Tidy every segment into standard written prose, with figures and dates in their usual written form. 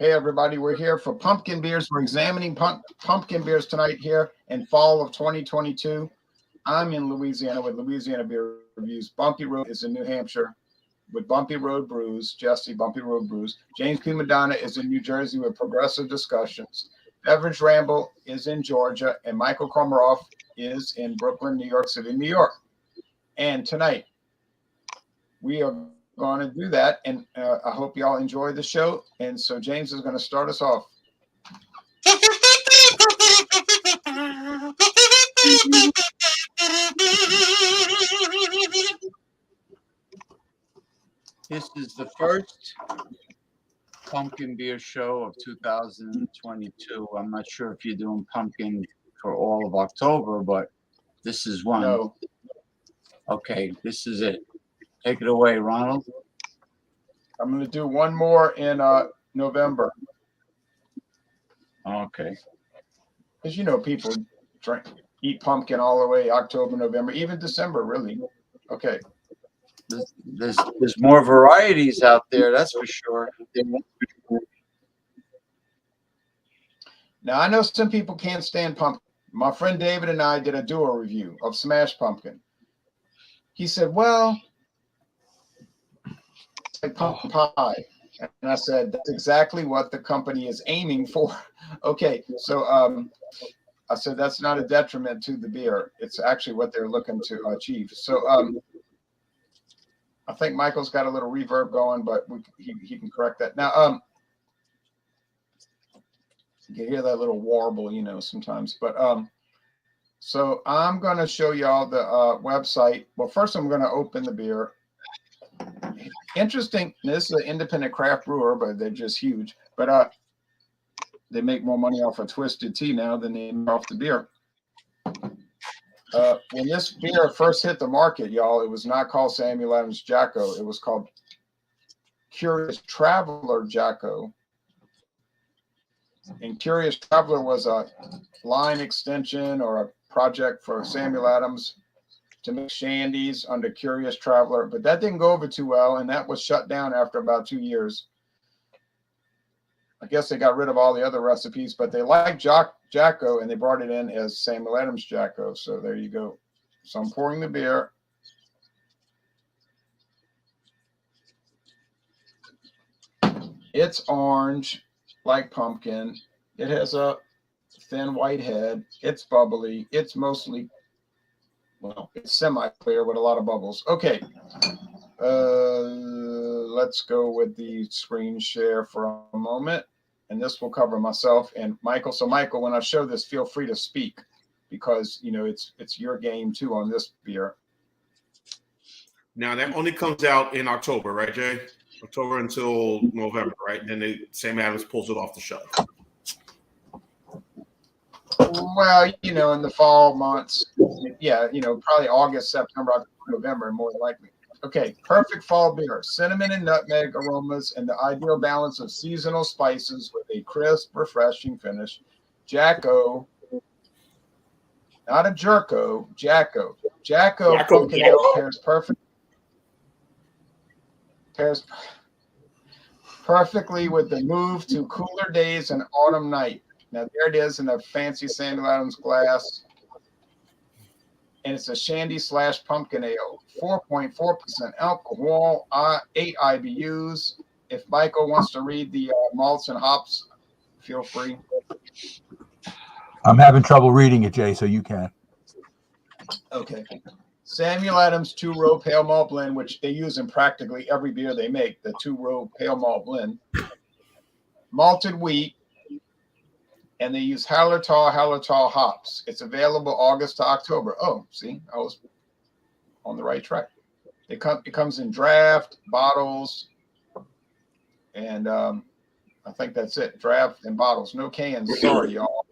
Hey, everybody, we're here for pumpkin beers. We're examining pumpkin beers tonight here in fall of 2022. I'm in Louisiana with Louisiana Beer Reviews. Bumpy Road is in New Hampshire with Bumpy Road Brews, Jesse, Bumpy Road Brews. James P. Madonna is in New Jersey with Progressive Discussions. Beverage Ramble is in Georgia, and Michael Komaroff is in Brooklyn, New York City, New York. And tonight, we are going to do that, and I hope y'all enjoy the show. And so James is going to start us off. This is the first pumpkin beer show of 2022. I'm not sure if you're doing pumpkin for all of October, but this is one. No. Okay, this is it. Take it away, Ronald. I'm going to do one more in November. Okay. Because, you know, people eat pumpkin all the way October, November, even December, really. Okay. There's more varieties out there, that's for sure. Now, I know some people can't stand pumpkin. My friend David and I did a duo review of Smash Pumpkin. He said, well, it's like pumpkin pie. And I said, that's exactly what the company is aiming for. Okay, so I said, that's not a detriment to the beer. It's actually what they're looking to achieve. So I think Michael's got a little reverb going, but he can correct that. Now, you hear that little warble, you know, sometimes. But so I'm going to show y'all the website. Well, first I'm going to open the beer. Interesting. This is an independent craft brewer, but they're just huge. But they make more money off of Twisted Tea now than they make off the beer. When this beer first hit the market, y'all, it was not called Samuel Adams Jacko. It was called Curious Traveler Jacko. And Curious Traveler was a line extension or a project for Samuel Adams to make shandies under Curious Traveler, but that didn't go over too well, and that was shut down after about 2 years. I guess they got rid of all the other recipes, but they liked Jacko, and they brought it in as Samuel Adams Jacko. So there you go. So I'm pouring the beer. It's orange, like pumpkin. It has a thin white head. It's bubbly. It's mostly, well, it's semi-clear with a lot of bubbles. Okay. Let's go with the screen share for a moment. And this will cover myself and Michael. So Michael, when I show this, feel free to speak because, you know, it's your game too on this beer. Now that only comes out in October, right, Jay? October until November, right? Then Sam Adams pulls it off the shelf. Well, you know, in the fall months, yeah, you know, probably August, September, October, November, more likely. Okay, perfect fall beer. Cinnamon and nutmeg aromas and the ideal balance of seasonal spices with a crisp, refreshing finish. Jacko, not a Jerko, Jacko. Jacko pairs perfectly with the move to cooler days and autumn night. Now, there it is in a fancy Samuel Adams glass. And it's a shandy / pumpkin ale. 4.4% alcohol, 8 IBUs. If Michael wants to read the malts and hops, feel free. I'm having trouble reading it, Jay, so you can. Okay. Samuel Adams 2-row pale malt blend, which they use in practically every beer they make, the 2-row pale malt blend. Malted wheat. And they use Hallertau hops. It's available August to October. Oh, see, I was on the right track. It comes in draft, bottles, and I think that's it. Draft and bottles. No cans. Sorry, y'all.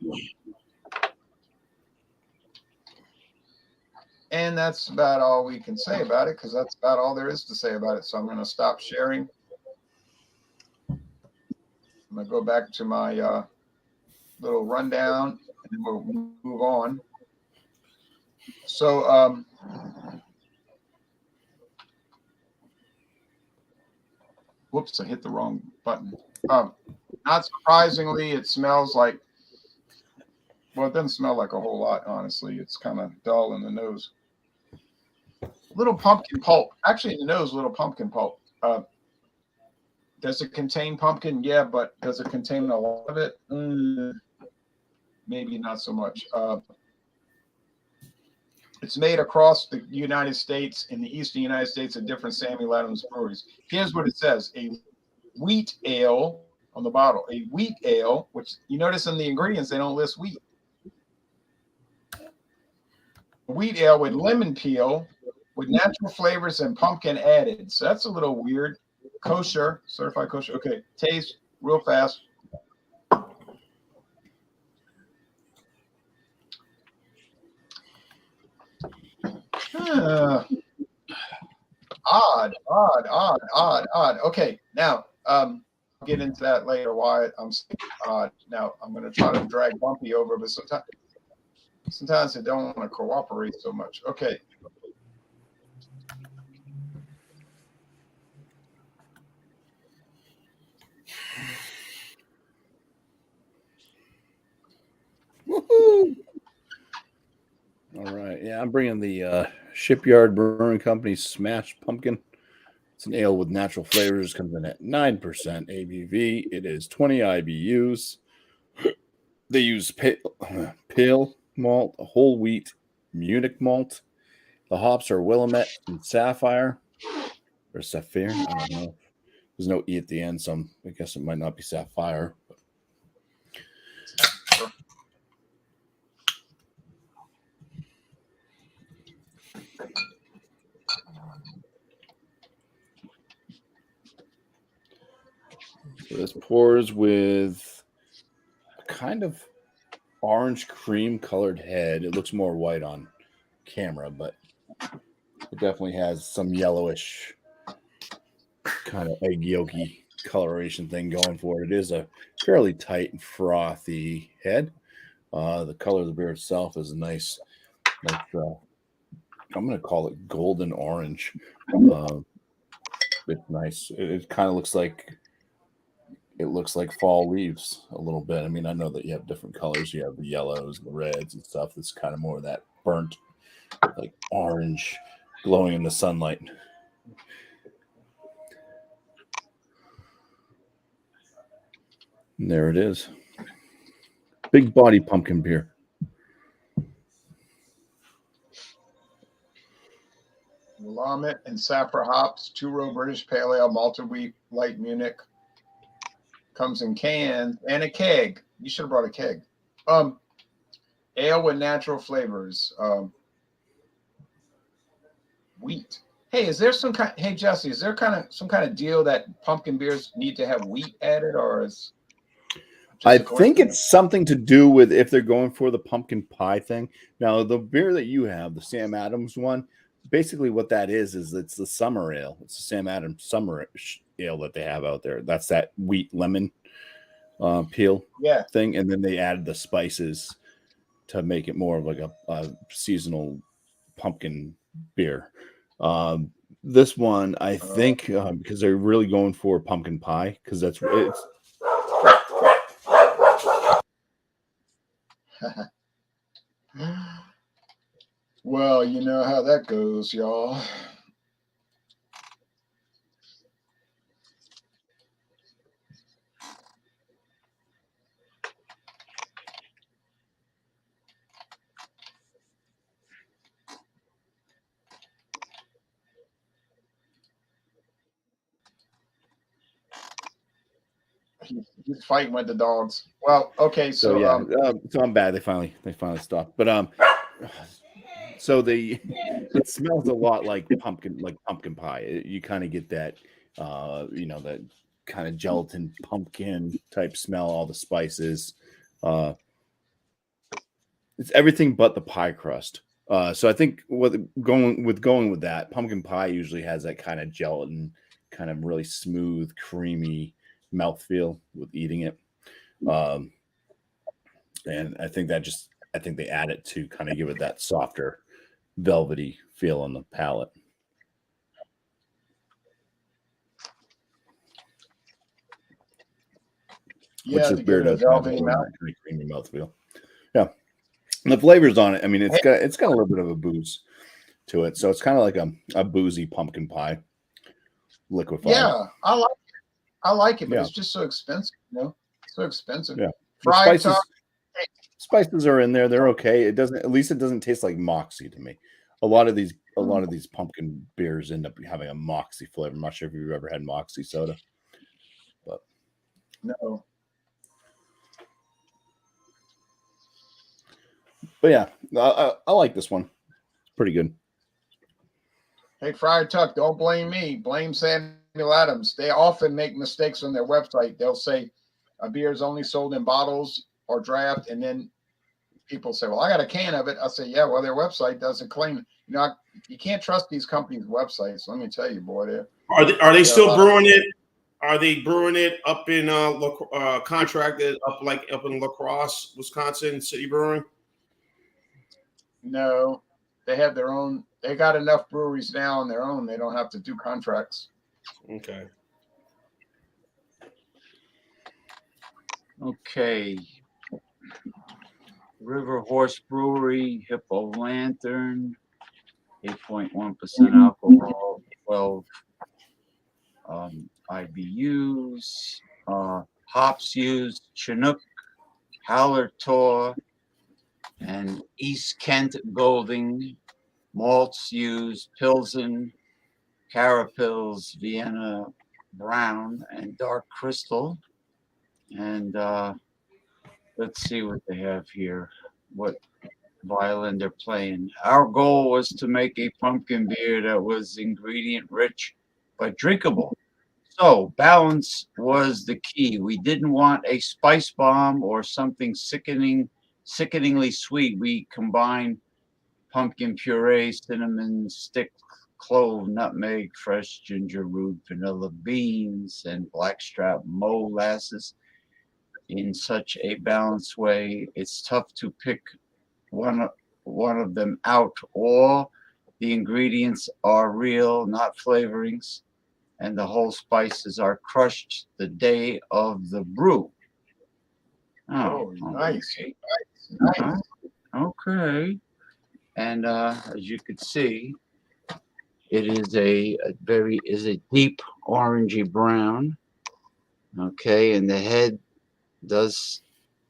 And that's about all we can say about it because that's about all there is to say about it. So I'm going to stop sharing. I'm going to go back to my little rundown and then we'll move on. So whoops, I hit the wrong button. Not surprisingly, it smells like, well, it doesn't smell like a whole lot, honestly. It's kind of dull in the nose. Little pumpkin pulp. Actually, in the nose, little pumpkin pulp. Does it contain pumpkin? Yeah, but does it contain a lot of it? Maybe not so much. It's made across the United States, in the eastern United States, at different Samuel Adams breweries. Here's what it says: a wheat ale on the bottle. A wheat ale, which you notice in the ingredients, they don't list wheat. Wheat ale with lemon peel, with natural flavors and pumpkin added. So that's a little weird. Kosher, certified kosher. Okay, taste real fast. Odd. Okay, now I'll get into that later. Why I'm saying odd. Now I'm going to try to drag Bumpy over, but sometimes they don't want to cooperate so much. Okay. Woohoo! All right, yeah, I'm bringing the Shipyard Brewing Company Smashed Pumpkin. It's an ale with natural flavors. Comes in at 9% ABV. It is 20 IBUs. They use pale malt, whole wheat, Munich malt. The hops are Willamette and Sapphire, or Sapphire. I don't know. There's no E at the end, so I guess it might not be Sapphire. So this pours with a kind of orange cream colored head. It looks more white on camera, but it definitely has some yellowish kind of egg yolky coloration thing going for it. It is a fairly tight and frothy head. The color of the beer itself is nice, like I'm going to call it golden orange. It's nice. It kind of looks like fall leaves a little bit. I mean, I know that you have different colors. You have the yellows, the reds, and stuff. That's kind of more of that burnt, like orange, glowing in the sunlight. And there it is. Big body pumpkin beer. Willamette and Sapphire hops, 2-row British Pale Ale, malted wheat, light Munich. Comes in cans and a keg. You should have brought a keg. Ale with natural flavors. Wheat. Hey, is there some kind? Hey, Jesse, is there some kind of deal that pumpkin beers need to have wheat added, or is? I think it's something to do with if they're going for the pumpkin pie thing. Now, the beer that you have, the Sam Adams one, basically what that is it's the summer ale. It's the Sam Adams summer ale that they have out there. That's that wheat lemon peel thing. And then they added the spices to make it more of like a seasonal pumpkin beer. This one, I think, because they're really going for pumpkin pie, because it's well, you know how that goes, y'all. He's fighting with the dogs. Well, okay, so yeah, so I'm bad. They finally stopped. But so it smells a lot like pumpkin pie. You kind of get that, that kind of gelatin pumpkin type smell. All the spices. It's everything but the pie crust. So I think going with that, pumpkin pie usually has that kind of gelatin, kind of really smooth, creamy mouthfeel with eating it. And I think they add it to kind of give it that softer, velvety feel on the palate. Yeah, which this to beer give it a does have velvety a mouth. kind of creamy mouthfeel. Yeah, and the flavors on it. I mean, it's got a little bit of a booze to it, so it's kind of like a boozy pumpkin pie, liquefied. Yeah, I like it, but Yeah. it's just so expensive, you know? So expensive. Yeah. The Fried spices are in there. They're okay. It doesn't. At least it doesn't taste like moxie to me. A lot of these pumpkin beers end up having a moxie flavor. I'm not sure if you've ever had moxie soda, but No. yeah, I like this one. It's pretty good. Hey, Fried Tuck, don't blame me. Blame Samuel Adams. They often make mistakes on their website. They'll say a beer is only sold in bottles or draft, and then people say, well, I got a can of it. I say, yeah, well, their website doesn't claim it. You know, you can't trust these companies' websites. Let me tell you, boy. Are they still brewing it? Are they brewing it up in contracted up in La Crosse, Wisconsin, City Brewing? No, they have their own. They got enough breweries now on their own. They don't have to do contracts. Okay. Okay. River Horse Brewery, Hippo Lantern, 8.1% alcohol, 12 IBUs, hops used, Chinook, Hallertor, and East Kent Golding, malts used, Pilsen, Carapils, Vienna Brown, and Dark Crystal. And let's see what they have here, what violin they're playing. Our goal was to make a pumpkin beer that was ingredient rich but drinkable. So balance was the key. We didn't want a spice bomb or something sickeningly sweet. We combined pumpkin puree, cinnamon stick, clove, nutmeg, fresh ginger root, vanilla beans, and blackstrap molasses in such a balanced way. It's tough to pick one of them out. All the ingredients are real, not flavorings, and the whole spices are crushed the day of the brew. Oh, nice. Okay. Nice. Okay. And as you could see, it is a deep orangey brown. Okay, and the head does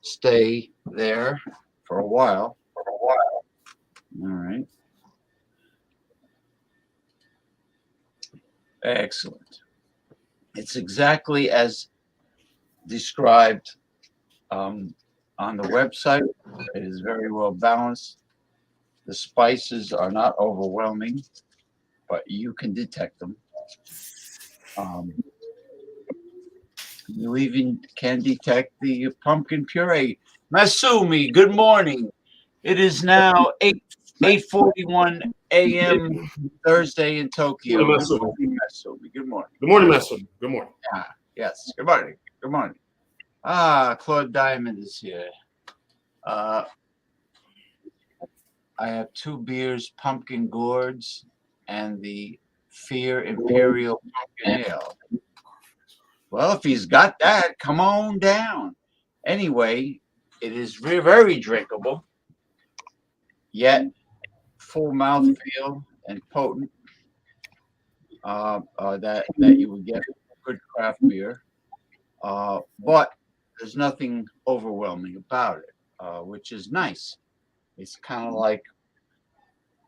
stay there for a while. All right. Excellent. It's exactly as described on the website. It is very well balanced. The spices are not overwhelming, but you can detect them. You even can detect the pumpkin puree. Masumi, good morning. It is now 8:41 a.m. Thursday in Tokyo. Good Good morning, morning, Masumi. Good morning. Good morning, Messer. Good morning. Yes. Good morning. Good morning. Claude Diamond is here. I have two beers, Pumpkin Gourds and the Fear Imperial Pumpkin Ale. Well, if he's got that, come on down. Anyway, it is very drinkable, yet full mouthfeel and potent. That you would get with good craft beer, but there's nothing overwhelming about it, which is nice. It's kind of like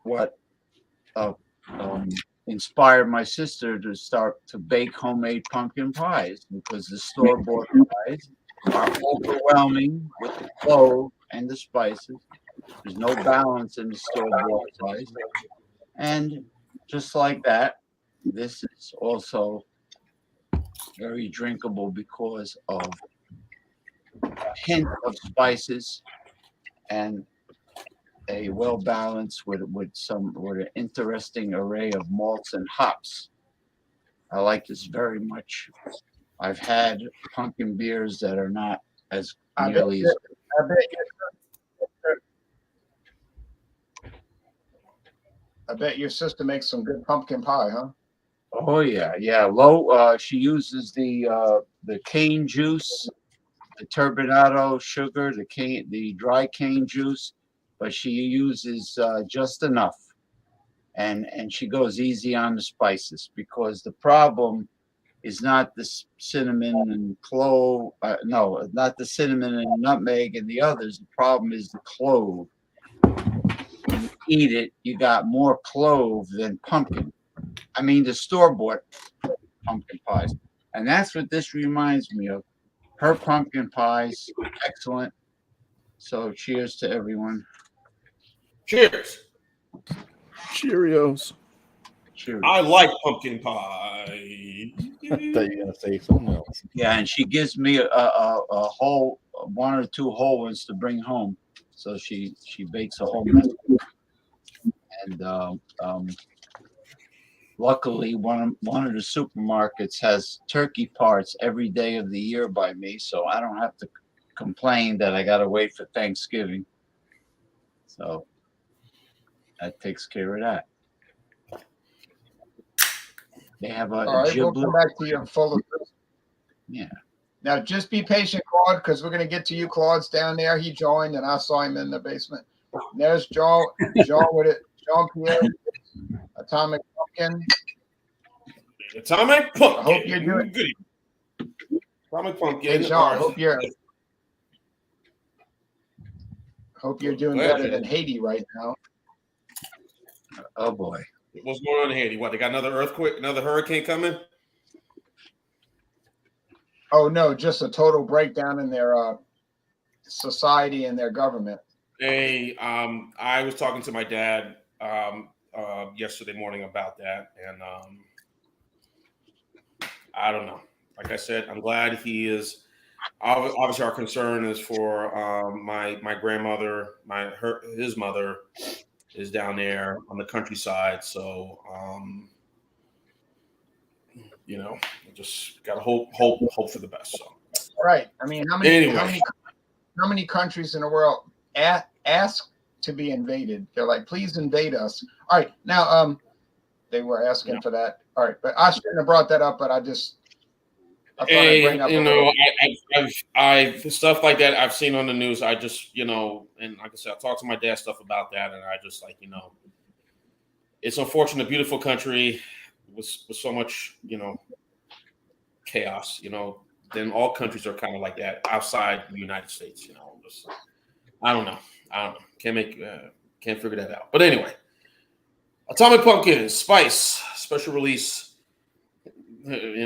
what inspired my sister to start to bake homemade pumpkin pies, because the store-bought pies are overwhelming with the clove and the spices. There's no balance in the store-bought pies. And just like that, this is also very drinkable because of a hint of spices and a well balanced with an interesting array of malts and hops. I like this very much. I've had pumpkin beers that are not as nearly as I bet your sister makes some good pumpkin pie, huh? Oh yeah. Low. She uses the cane juice the turbinado sugar, the dry cane juice, but she uses just enough. And she goes easy on the spices because the problem is not the cinnamon and clove. No, not the cinnamon and nutmeg and the others. The problem is the clove. When you eat it, you got more clove than pumpkin. I mean, the store-bought pumpkin pies. And that's what this reminds me of. Her pumpkin pies, excellent. So cheers to everyone. Cheers. Cheerios. Cheers. I like pumpkin pie. I thought you were gonna say something else. Yeah, and she gives me a whole one or two whole ones to bring home. So she bakes a whole mess. And luckily, one of the supermarkets has turkey parts every day of the year by me, so I don't have to complain that I got to wait for Thanksgiving. So that takes care of that. They have a All right, we'll giblet. come back to you full of. Yeah. Now, just be patient, Claude, because we're going to get to you. Claude's down there. He joined, and I saw him in the basement. There's John with it. Jean-Pierre, Atomic Pumpkin. Atomic Pumpkin. I hope you're doing good. Atomic Pumpkin. Hey, Jean, hope you're doing better than Haiti right now. Oh boy. What's going on in Haiti? What, they got another earthquake, another hurricane coming? Oh no, just a total breakdown in their society and their government. Hey, I was talking to my dad yesterday morning about that, and I don't know. Like I said, I'm glad he is. Obviously, our concern is for my grandmother. His mother is down there on the countryside, so just gotta hope for the best. So, right. I mean, how many countries in the world ask to be invaded? They're like, please invade us. All right, now they were asking for that. All right, but I shouldn't have brought that up, but I thought I'd bring up I've stuff like that I've seen on the news. I just, and like I said, I talked to my dad stuff about that, and I just it's unfortunate, beautiful country with so much, chaos, then all countries are kind of like that outside the United States, I don't know. Can't figure that out. But anyway, Atomic Pumpkin, Spice, special release,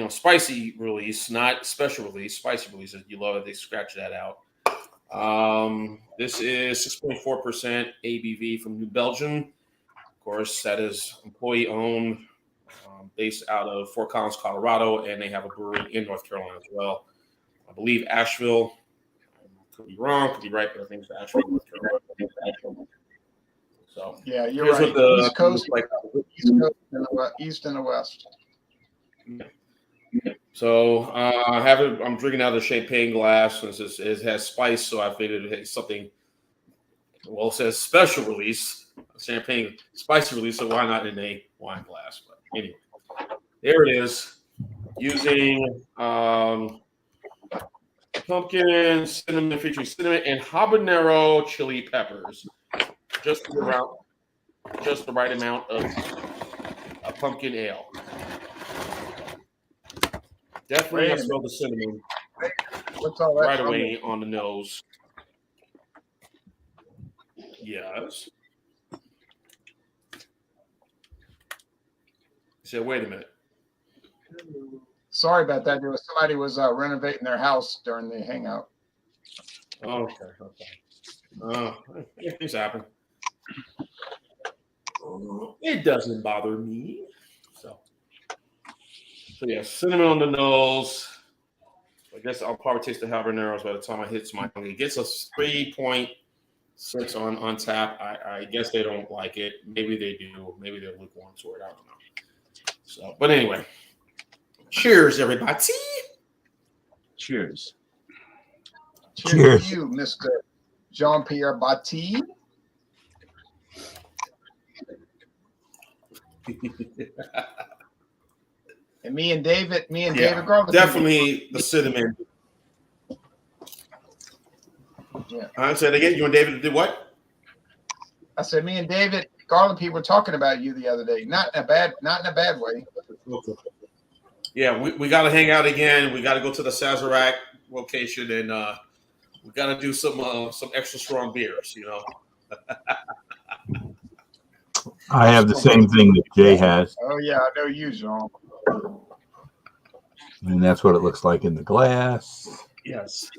spicy release, not special release, spicy release. You love it. They scratch that out. This is 6.4% ABV from New Belgium. Of course, that is employee owned, based out of Fort Collins, Colorado, and they have a brewery in North Carolina as well. I believe Asheville. Could be wrong, could be right, but I think it's Asheville, North Carolina. So yeah, you're right. East Coast, East and the West. So I'm drinking out of the champagne glass since it has spice, so I figured it's something. Well, it says special release, champagne spicy release, so why not in a wine glass? But anyway, there it is. Using pumpkin, cinnamon, featuring cinnamon and habanero chili peppers, just the right amount of a pumpkin ale. Definitely, I smell the cinnamon right away on the nose. Yes. He said, "Wait a minute." Sorry about that. Somebody was renovating their house during the hangout. Okay. Things happen. It doesn't bother me. So yeah, cinnamon on the nose. I guess I'll probably taste the habaneros by the time I hit my tongue. It gets a 3.6 on tap. I guess they don't like it. Maybe they do. Maybe they're lukewarm to it. I don't know. So, but anyway. Cheers, everybody. Cheers. Cheers to you, Mr. Jean-Pierre Batti. And me and David Grover. Definitely the cinnamon. Yeah. I said again. You and David did what? I said me and David Garland were talking about you the other day. Not in a bad way. Okay. Yeah, we got to hang out again. We got to go to the Sazerac location, and we got to do some extra strong beers. You know. I have the same thing that Jay has, Oh yeah, I know you, Jean. and that's what it looks like in the glass. Yes,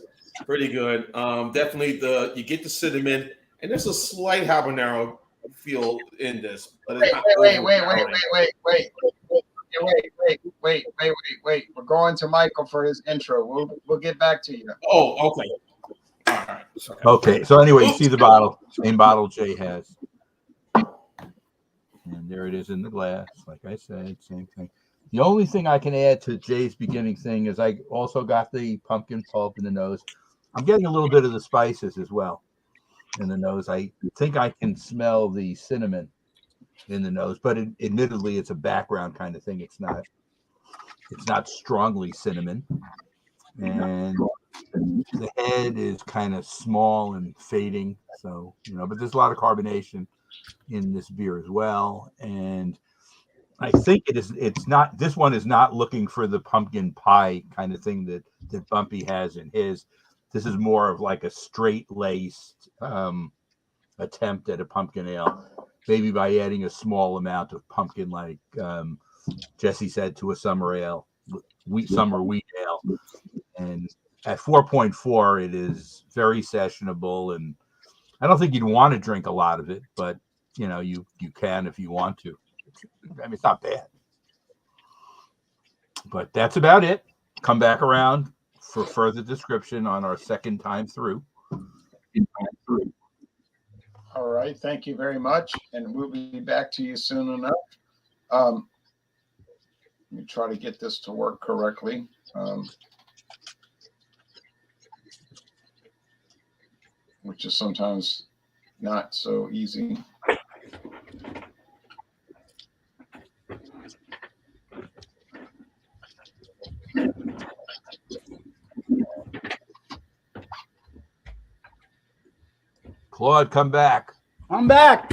pretty good. Definitely you get the cinnamon, and there's a slight habanero feel in this, but it's not overpowering. Wait. We're going to Michael for his intro. We'll get back to you. Oh, okay. All right. Sorry. Okay, so anyway, you see the bottle, same bottle Jay has. And there it is in the glass. Like I said, same thing. The only thing I can add to Jay's beginning thing is I also got the pumpkin pulp in the nose. I'm getting a little bit of the spices as well in the nose. I think I can smell the cinnamon in the nose, but admittedly, it's a background kind of thing. It's not strongly cinnamon. And the head is kind of small and fading. So, but there's a lot of carbonation in this beer as well, and I think it's not, this one is not looking for the pumpkin pie kind of thing that Bumpy has in his. This is more of like a straight laced attempt at a pumpkin ale, maybe by adding a small amount of pumpkin, like Jesse said, to a summer ale, summer wheat ale. And at 4.4 it is very sessionable, and I don't think you'd want to drink a lot of it, but you can if you want to. I mean, it's not bad. But that's about it. Come back around for further description on our second time through. All right. Thank you very much. And we'll be back to you soon enough. Let me try to get this to work correctly. Which is sometimes not so easy. Claude, come back. I'm back.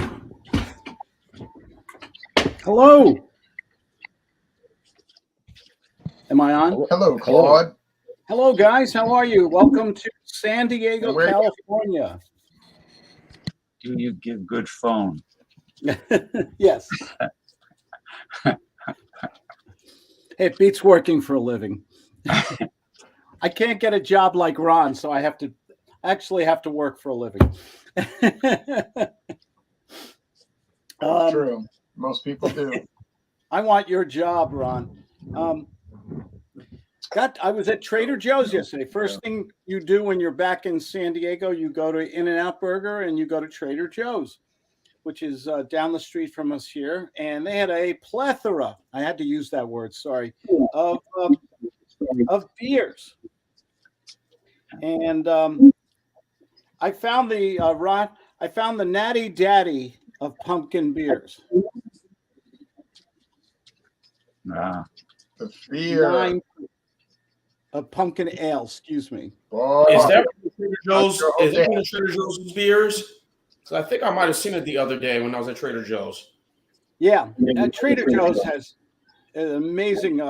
Hello. Am I on? Hello, Claude. Hello, guys. How are you? Welcome to San Diego, California. Do you give good phone? Yes. It beats working for a living. I can't get a job like Ron, so I actually have to work for a living. True. Most people do. I want your job, Ron. I was at Trader Joe's yesterday. First thing you do when you're back in San Diego, you go to In-N-Out Burger and you go to Trader Joe's, which is down the street from us here. And they had a plethora, I had to use that word, sorry, of beers. And I found the Natty Daddy of pumpkin beers. Ah. The fear of pumpkin ale, excuse me. Boy. Is that Trader Joe's? Is that one of Trader Joe's beers? Because I think I might have seen it the other day when I was at Trader Joe's. Yeah, Trader Joe's has an amazing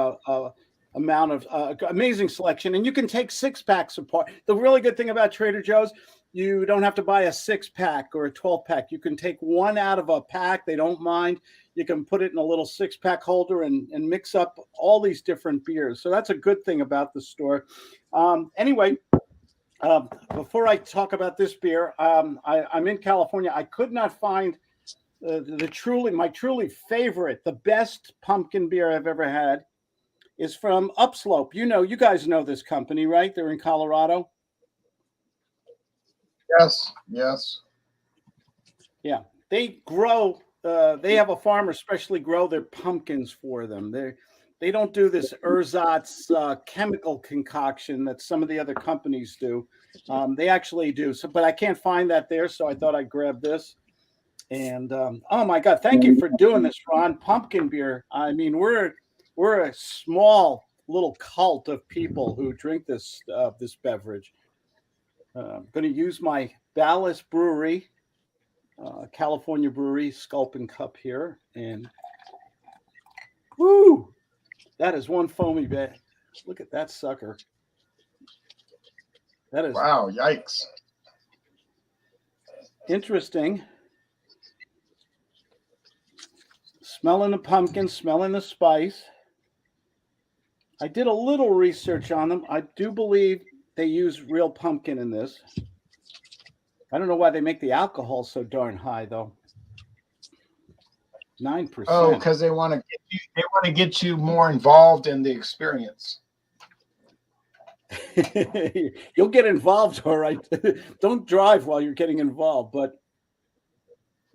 amount of amazing selection, and you can take 6-packs apart. The really good thing about Trader Joe's, you don't have to buy a 6-pack or a 12-pack. You can take one out of a pack. They don't mind. You can put it in a little 6-pack holder and mix up all these different beers. So that's a good thing about the store. Anyway, before I talk about this beer, I'm in California. I could not find my truly favorite, the best pumpkin beer I've ever had is from Upslope. You guys know this company, right? They're in Colorado. Yes. Yeah, they grow. They have a farmer specially grow their pumpkins for them. They don't do this ersatz chemical concoction that some of the other companies do. They actually do. So, but I can't find that there, so I thought I'd grab this. And oh my God, thank you for doing this, Ron. Pumpkin beer. I mean, we're a small little cult of people who drink this beverage. I'm going to use my Ballast Brewery, California Brewery Sculpin Cup here. And woo, that is one foamy bag. Look at that sucker. That is Wow, yikes. interesting. Smelling the pumpkin, smelling the spice. I did a little research on them. I do believe they use real pumpkin in this. I don't know why they make the alcohol so darn high, though. 9%. Oh, because they want to get you more involved in the experience. You'll get involved, all right. Don't drive while you're getting involved, but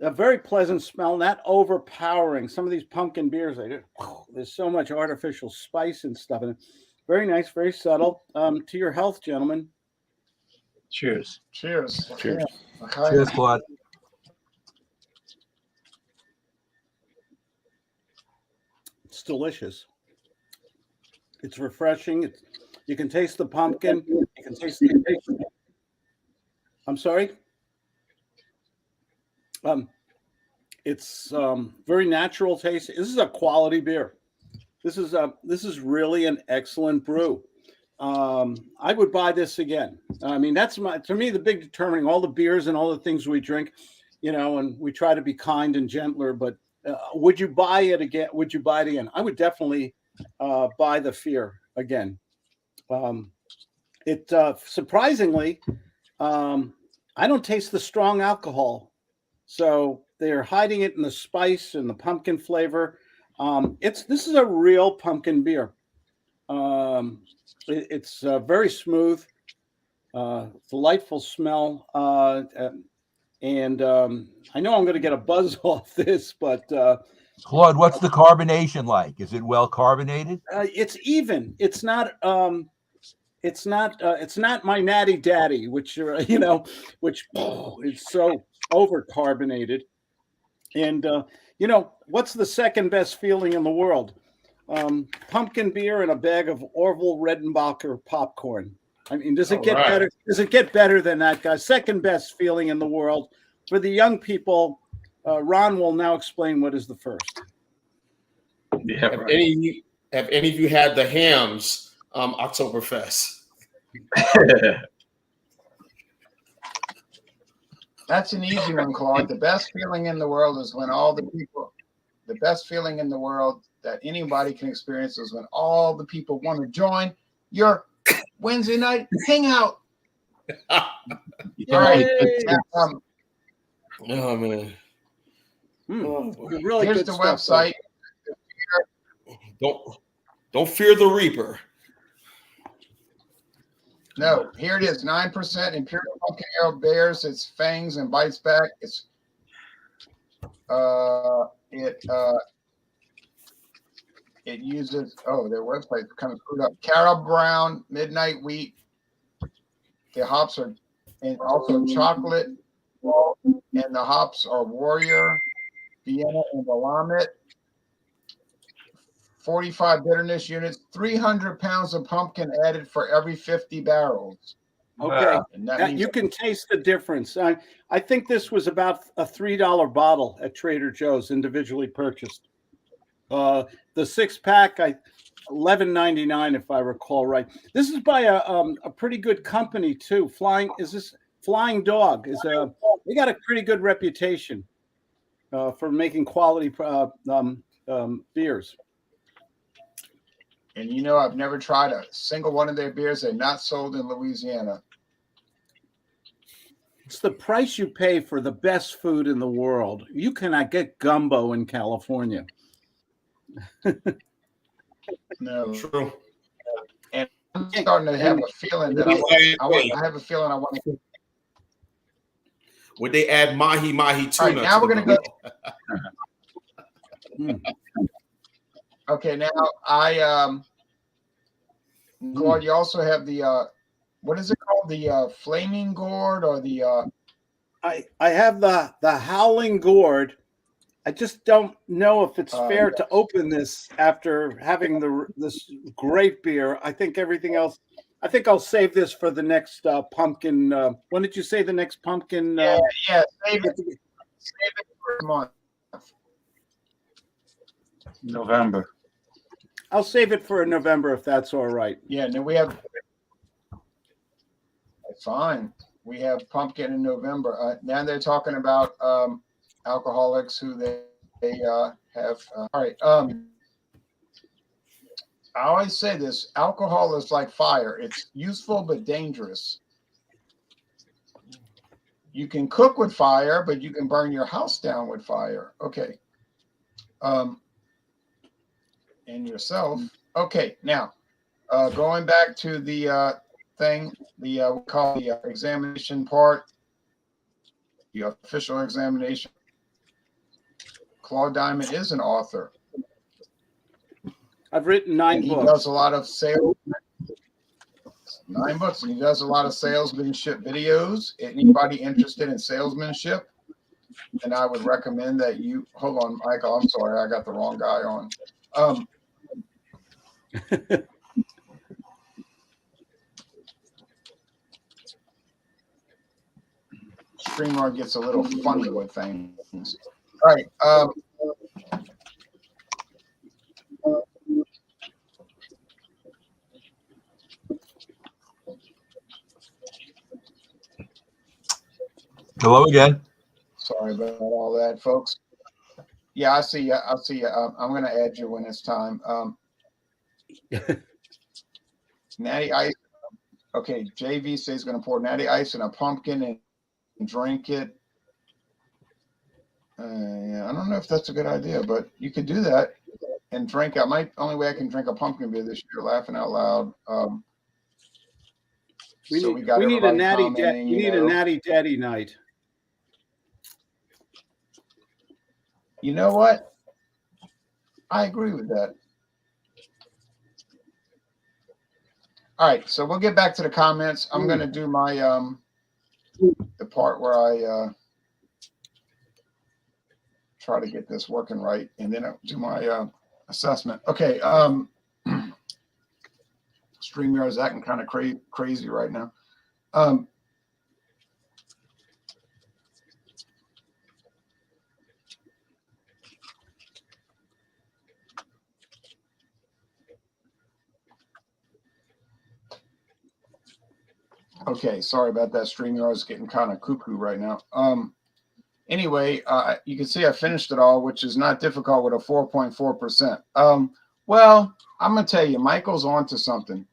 a very pleasant smell, not overpowering. Some of these pumpkin beers, there's so much artificial spice and stuff in it. Very nice, very subtle. To your health, gentlemen. Cheers. Cheers. Cheers. Yeah. Okay. Cheers, Claude. It's delicious. It's refreshing. You can taste the pumpkin. You can taste the. I'm sorry. It's very natural taste. This is a quality beer. This is really an excellent brew. I would buy this again. I mean, that's to me the big determining. All the beers and all the things we drink, and we try to be kind and gentler. But would you buy it again? Would you buy it again? I would definitely buy the Fear again. Surprisingly, I don't taste the strong alcohol, so they're hiding it in the spice and the pumpkin flavor. This is a real pumpkin beer. It's very smooth, delightful smell, and I know I'm going to get a buzz off this, but Claude, what's the carbonation like? Is it well carbonated? it's even. It's not. It's not my Natty Daddy, which is so over carbonated. And what's the second best feeling in the world? Pumpkin beer and a bag of Orville Redenbacher popcorn. I mean, does it get better? Does it get better than that, guys? Second best feeling in the world. For the young people, Ron will now explain what is the first. Yeah, Have any of you had the Hams Oktoberfest? That's an easy one, Claude. The best feeling in the world is when the best feeling in the world that anybody can experience is when all the people want to join your Wednesday night hangout. All right. Oh man. Really Here's good the stuff, website. Don't fear the Reaper. No, here it is. 9% Imperial Pumpkin Ale bears its fangs and bites back. It uses their website's kind of screwed up. Carob Brown, Midnight Wheat. The hops are and also chocolate, and the hops are Warrior, Vienna, and Willamette. 45 bitterness units, 300 pounds of pumpkin added for every 50 barrels. Okay, Wow. you can taste the difference. I think this was about a $3 bottle at Trader Joe's, individually purchased. The 6-pack, $11.99 if I recall right. This is by a pretty good company too. Flying Dog they got a pretty good reputation for making quality beers. And I've never tried a single one of their beers. They're not sold in Louisiana. It's the price you pay for the best food in the world. You cannot get gumbo in California. No. True. And I'm starting to have a feeling that I have a feeling I want to. Would they add mahi tuna? All right, now we're going to go. Okay, now Claude, you also have the what is it called? The flaming gourd or the I have the howling gourd. I just don't know if it's fair to open this after having this great beer. I think everything else I think I'll save this for the next pumpkin. When did you say the next pumpkin? Yeah, save it for a month. November. I'll save it for November if that's all right. Yeah, and then we have. Fine. We have pumpkin in November. Now they're talking about alcoholics who they have. All right. I always say this: alcohol is like fire. It's useful but dangerous. You can cook with fire, but you can burn your house down with fire. Okay. And yourself. Okay. Now, going back to the thing, we call the examination part, the official examination. Claude Diamond is an author. I've written 9 He books. does a lot of sales. 9 books, and he does a lot of salesmanship videos. Anybody interested in salesmanship, and I would recommend that you hold on, Michael. I'm sorry, I got the wrong guy on. StreamYard gets a little funny with things. All right. Hello again. Sorry about all that, folks. Yeah, I see you. I'll see you. I'm going to add you when it's time. Natty Ice. Okay, JV says he's going to pour natty ice in a pumpkin and drink it. Yeah, I don't know if that's a good idea, but you could do that and drink. Only way I can drink a pumpkin beer this year. Laughing out loud. We so need a natty a natty daddy night. You know what? I agree with that. All right, so we'll get back to the comments. I'm going to do my the part where I try to get this working right, and then I'll do my assessment. Okay, StreamYard is acting kind of crazy right now. Okay, sorry about that. StreamYard is getting kind of cuckoo right now. Anyway, you can see I finished it all, which is not difficult with a 4.4%. Well, I'm going to tell you, Michael's onto something.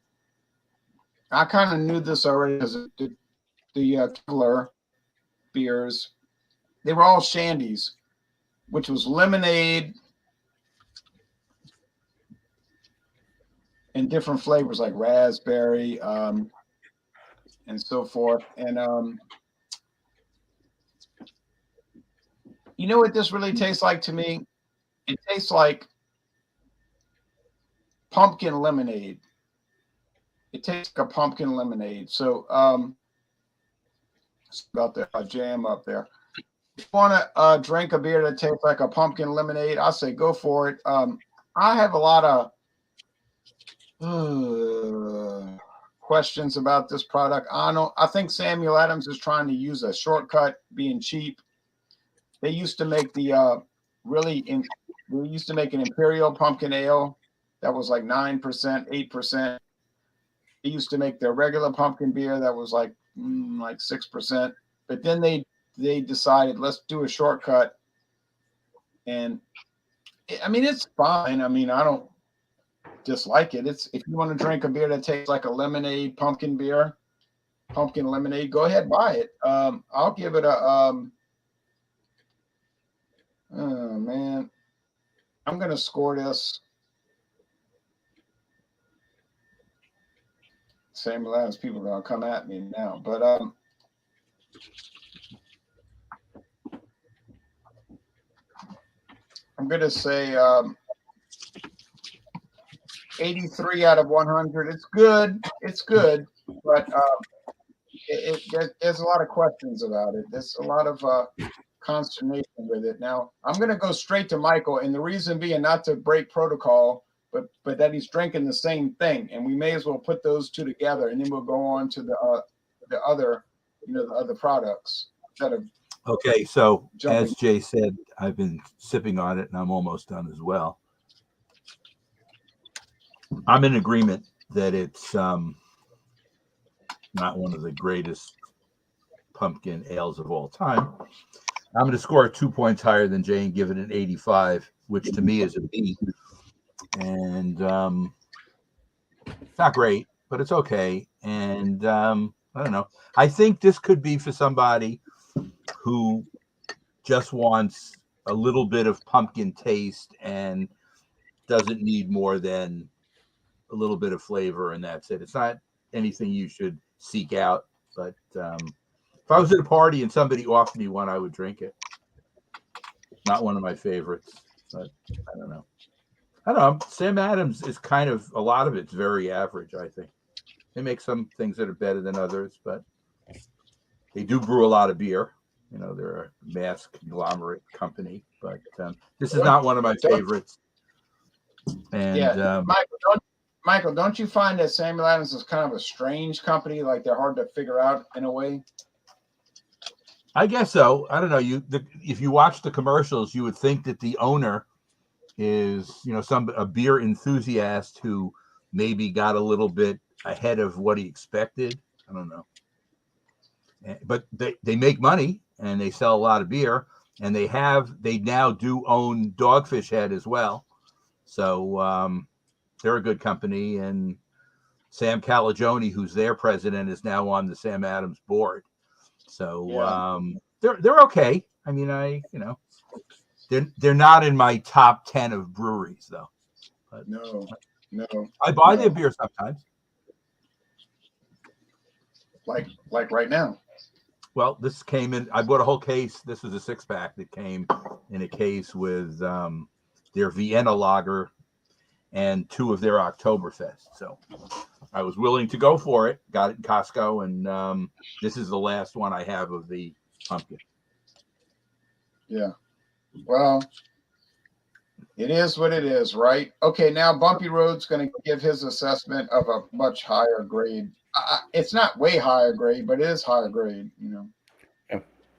I kind of knew this already because the Killer beers, they were all shandies, which was lemonade in different flavors like raspberry and so forth. And you know what this really tastes like to me? It tastes like pumpkin lemonade. It tastes like a pumpkin lemonade. So it's about the jam up there. If you want to drink a beer that tastes like a pumpkin lemonade, I say go for it. I have a lot of questions about this product. I think Samuel Adams is trying to use a shortcut, being cheap. They used to make they used to make an imperial pumpkin ale that was like 9%, 8%. They used to make their regular pumpkin beer that was like 6%. But then they decided, let's do a shortcut. And I mean, it's fine. I mean, I don't dislike it. It's if you want to drink a beer that tastes like a lemonade pumpkin beer, pumpkin lemonade, go ahead, buy it. I'll give it a oh man, I'm gonna score this. Samuel Adams, people are gonna come at me now, but I'm gonna say 83 out of 100. It's good. It's good, but there's a lot of questions about it. There's a lot of consternation with it. Now, I'm going to go straight to Michael, and the reason being not to break protocol, but that he's drinking the same thing, and we may as well put those two together, and then we'll go on to the other, the other products instead of Okay, so jumping. as Jay said, I've been sipping on it, and I'm almost done as well. I'm in agreement that it's not one of the greatest pumpkin ales of all time. I'm going to score it 2 points higher than Jay and give it an 85, which to me is a B. And it's not great, but it's okay. And I don't know. I think this could be for somebody who just wants a little bit of pumpkin taste and doesn't need more than a little bit of flavor, and that's it. It's not anything you should seek out, but if I was at a party and somebody offered me one, I would drink it. Not one of my favorites, but I don't know. Sam Adams is kind of, a lot of it's very average, I think. They make some things that are better than others, but they do brew a lot of beer. They're a mass conglomerate company, but this is not one of my favorites. And yeah, Michael, don't you find that Samuel Adams is kind of a strange company? Like they're hard to figure out in a way. I guess so. I don't know. If you watch the commercials, you would think that the owner is, a beer enthusiast who maybe got a little bit ahead of what he expected. I don't know. But they make money and they sell a lot of beer, and they now do own Dogfish Head as well. So they're a good company, and Sam Calagione, who's their president, is now on the Sam Adams board. So they're okay. I mean, they're not in my top 10 of breweries though. But no. I buy their beer sometimes. Like right now. Well, this came in. I bought a whole case. This was a 6-pack that came in a case with their Vienna lager and 2 of their Oktoberfest. So I was willing to go for it. Got it in Costco, and this is the last one I have of the pumpkin. Yeah. Well, it is what it is, right? Okay, now Bumpy Road's going to give his assessment of a much higher grade. It's not way higher grade, but it is higher grade,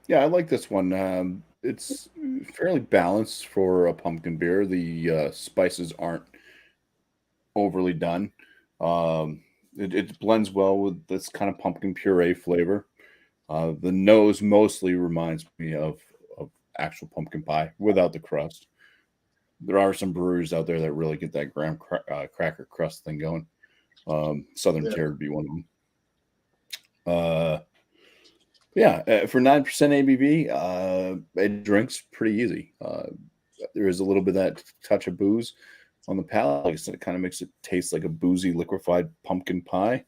Yeah, I like this one. It's fairly balanced for a pumpkin beer. The spices aren't overly done. It blends well with this kind of pumpkin puree flavor. The nose mostly reminds me of actual pumpkin pie without the crust. There are some breweries out there that really get that graham cracker crust thing going. Southern Tier would be one of them. For 9% ABV, it drinks pretty easy. There is a little bit of that touch of booze on the palate. Like I said, it kind of makes it taste like a boozy, liquefied pumpkin pie.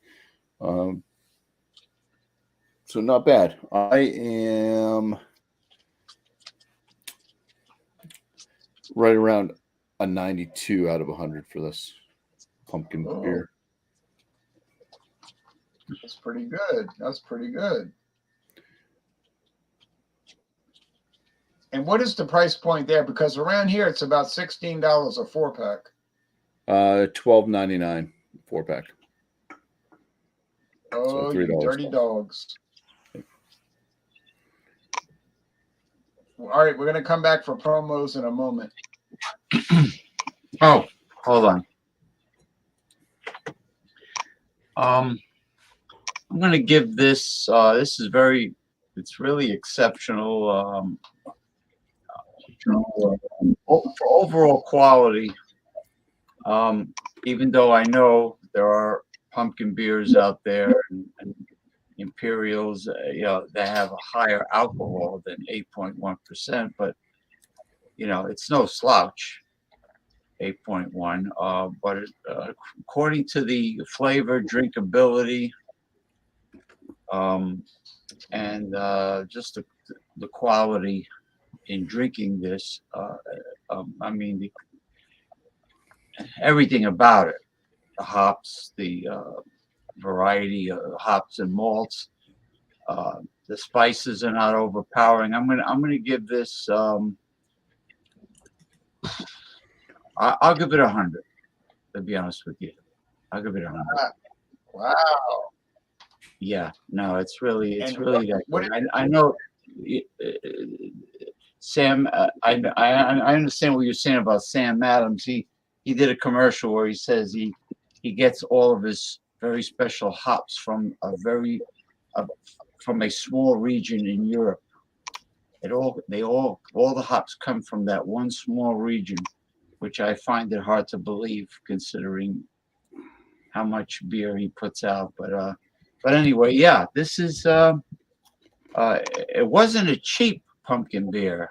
So not bad. I am right around a 92 out of 100 for this pumpkin beer. That's pretty good. And what is the price point there? Because around here it's about $16 a 4-pack. $12.99 4-pack. Oh, so you $3. dirty dogs. All right, we're gonna come back for promos in a moment. Oh, hold on. I'm going to give this. This is it's really exceptional. For overall quality, even though I know there are pumpkin beers out there and imperials, that have a higher alcohol than 8.1%, but it's no slouch. 8.1, but according to the flavor, drinkability, and just the quality in drinking this, I mean, everything about it, the hops, the variety of hops and malts, the spices are not overpowering. I'm gonna give this. I'll give it 100. To be honest with you, I'll give it 100. Wow. Yeah, no, it's really And that what good. I know, Sam. I understand what you're saying about Sam Adams. He did a commercial where he says he gets all of his very special hops from from a small region in Europe. All the hops come from that one small region, which I find it hard to believe considering how much beer he puts out. But anyway, yeah, this is it wasn't a cheap pumpkin beer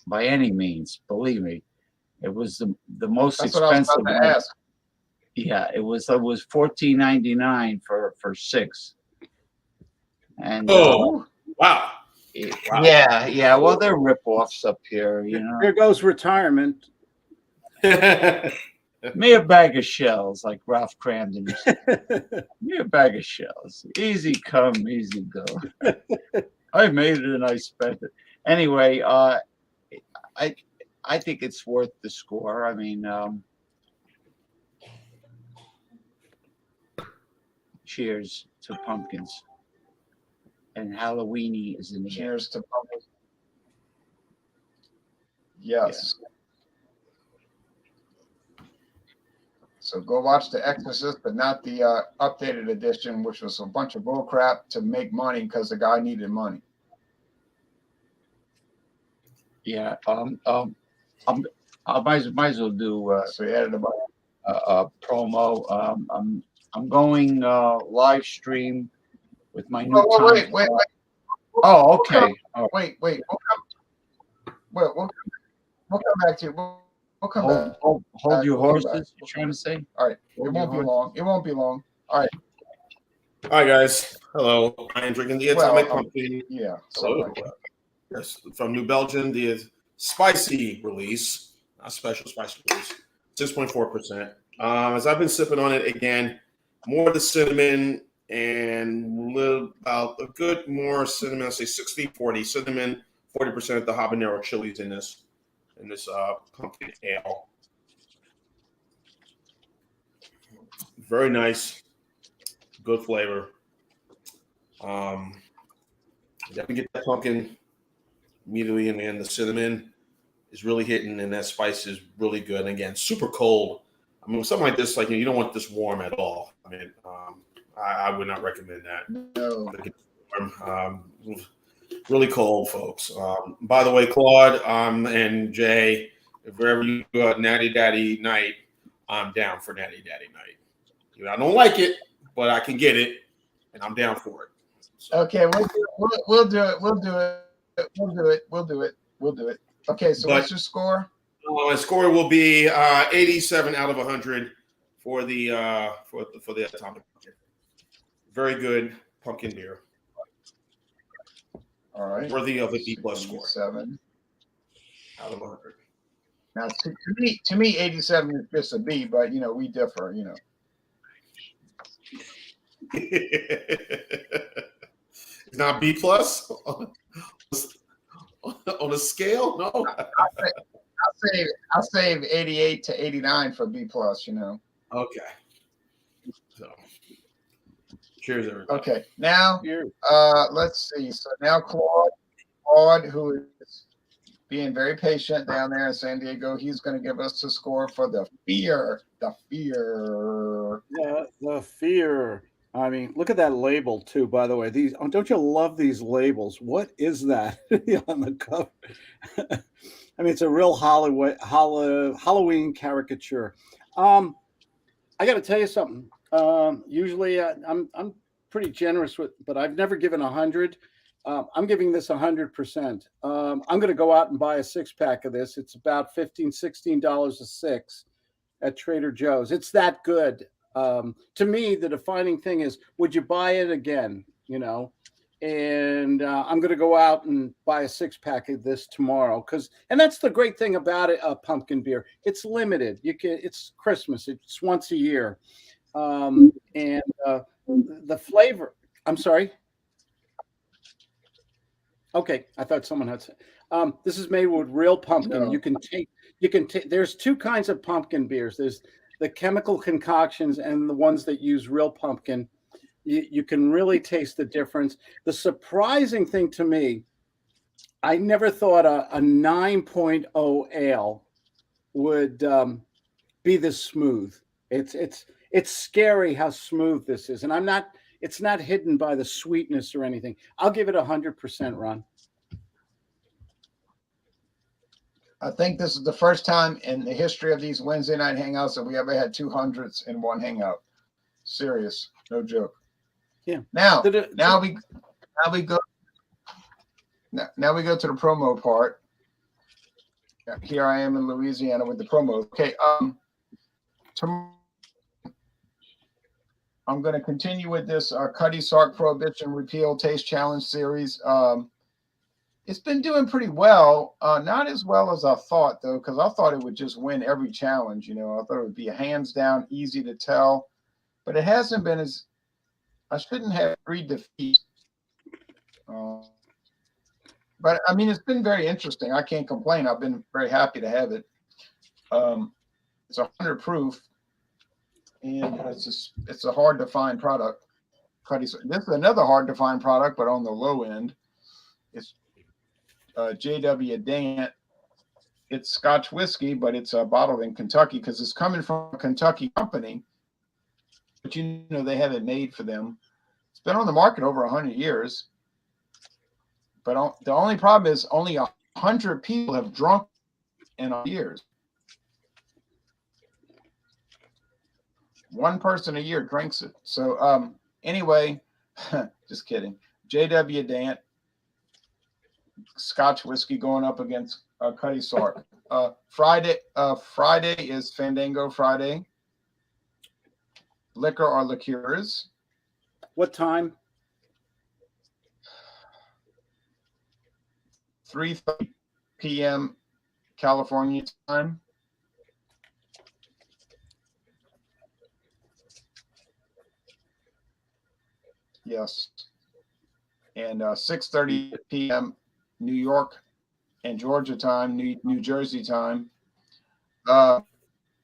by any means, believe me. It was the most That's what I was expensive about to one. ask. Yeah, it was $14.99 for 6. And Oh, wow. yeah, well, they're rip-offs up here, you know. Here goes retirement. Me a bag of shells, like Ralph Cramden used to say. Me a bag of shells. Easy come, easy go. I made it and I spent it. Anyway, I think it's worth the score. I mean, cheers to pumpkins. And Halloweeny is in the air. Cheers to pumpkins. Yes. So go watch The Exorcist, but not the updated edition, which was a bunch of bullcrap to make money because the guy needed money. Yeah. I might as well do So he added about a promo. I'm going live stream with my new. Wait. Oh, okay. Wait. We'll come back to you. We'll come back. Hold your horses. You're trying to say? All right. It won't be long. It won't be long. All right. Hi, guys. Hello. I am drinking the Atomic Pumpkin. Yeah. Hello. Yes, from New Belgium, the spicy release, a special spicy release, 6.4%. As I've been sipping on it again, more of the cinnamon and about a good more cinnamon. I say 60-40 cinnamon, 40% the habanero chilies in this pumpkin ale. Very nice, good flavor. Definitely get that pumpkin immediately, and then the cinnamon is really hitting, and that spice is really good. And again, super cold. I mean, something like this, like you don't want this warm at all. I mean, I would not recommend that. No. Really cold, folks. By the way, Claude and Jay, if wherever you go at Natty Daddy Night, I'm down for Natty Daddy Night. You know, I don't like it, but I can get it, and I'm down for it. So. Okay, we'll do it. Okay, so what's your score? My score will be 87 out of 100 for the Atomic Pumpkin. Very good pumpkin beer. All right. Worthy of a B+ score. 7 out of 100. Now, to me, 87 is just a B, but we differ. It's not B+ on a scale. No, I'll save 88 to 89 for B+. Okay. So, cheers, everybody. Okay, now let's see. So now Claude, who is being very patient down there in San Diego, he's going to give us the score for the fear. The fear. I mean, look at that label too. By the way, don't you love these labels? What is that on the cover? I mean, it's a real Halloween caricature. I got to tell you something. Usually, I'm pretty generous but I've never given 100. I'm giving this 100%. I'm going to go out and buy a 6-pack of this. It's about $16 a 6 at Trader Joe's. It's that good. To me, the defining thing is, would you buy it again? And I'm going to go out and buy a 6-pack of this tomorrow and that's the great thing about it. Pumpkin beer, it's limited. It's Christmas. It's once a year, and the flavor. I'm sorry. Okay, I thought someone had said. This is made with real pumpkin. No. You can take. There's two kinds of pumpkin beers. There's the chemical concoctions and the ones that use real pumpkin, you can really taste the difference. The surprising thing to me, I never thought a 9.0 ale would be this smooth. It's scary how smooth this is, and it's not hidden by the sweetness or anything. I'll give it 100%, Ron. I think this is the first time in the history of these Wednesday night hangouts that we ever had 200s in one hangout. Serious, no joke. Yeah. Now we go to the promo part. Here I am in Louisiana with the promos. Okay, I'm going to continue with this Cuddy Sark Prohibition Repeal Taste Challenge series. It's been doing pretty well. Not as well as I thought, though, because I thought it would just win every challenge. You know, I thought it would be a hands down, easy to tell, but it hasn't been as. I shouldn't have 3 defeats. But I mean, it's been very interesting. I can't complain. I've been very happy to have it. It's 100 proof, and it's a hard to find product. This is another hard to find product, but on the low end. It's J.W. Dant. It's Scotch whiskey, but it's bottled in Kentucky because it's coming from a Kentucky company. But you know they have it made for them. It's been on the market over 100 years. But the only problem is only 100 people have drunk in years. One person a year drinks it. So anyway, just kidding. J.W. Dant, Scotch whiskey going up against Cuddy Sark. Friday is Fandango Friday. Liquor or liqueurs. What time? 3:30 p.m. California time. Yes. And 6:30 p.m. New York and Georgia time, New Jersey time.